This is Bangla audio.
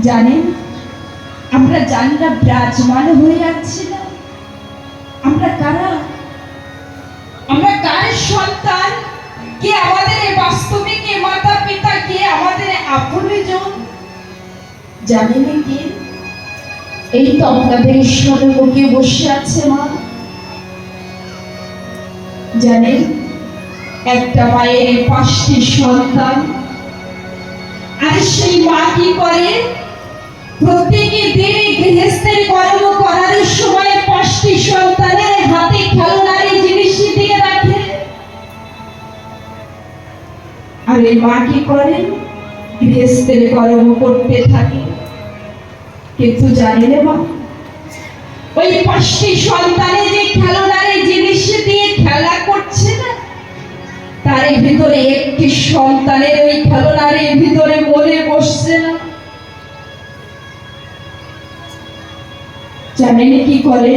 জানেন, আমরা জানলা বিরাজমান হয়ে আছি না, আমরা কারা, আমরা কার সন্তান, কে আমাদের বাস্তবিক মাতা পিতা, কে আমাদের আপনজন জানেন কি? এই তো আপনাদের সম্মুখে বসে আছে মা। জানেন, একটা মায়ের 5টি সন্তান, আর সেই মা কি করে? প্রত্যেকে দিনে গৃহস্থের কর্ম করার সময় 5টি সন্তানের হাতে খেলনার জিনিস দিয়ে রাখে। আর এই মা কি করে? গৃহস্থের কর্ম করতে থাকে। কিন্তু জানেন মা, ওই 5টি সন্তানে যে খেলনার জিনিস দিয়ে খেলা করছে না, তার ভিতরে একটি সন্তানের ওই খেলনার ভিতরে মরে বসছে না। জানেন কি করে?